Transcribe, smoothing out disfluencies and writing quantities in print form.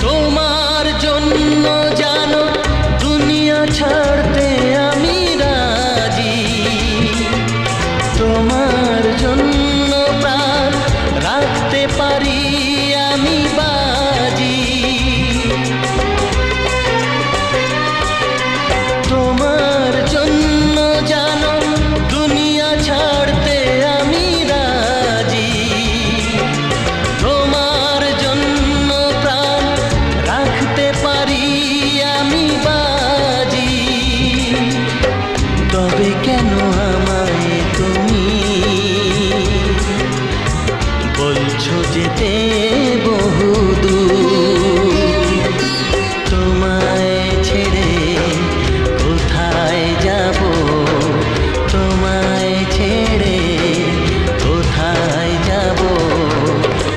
তোমার জন্য জানো দুনিয়া ছাড়তে আমি রাজি, তোমার জন্য প্রাণ রাখতে পারি আমি বাজি। তোমার জন্য জানো দুনিয়া ছাড়তে আমি রাজি, তোমার জন্য প্রাণ রাখতে পারি আমি বাজি। তবে কেন আমায় তুমি বলছো যেতে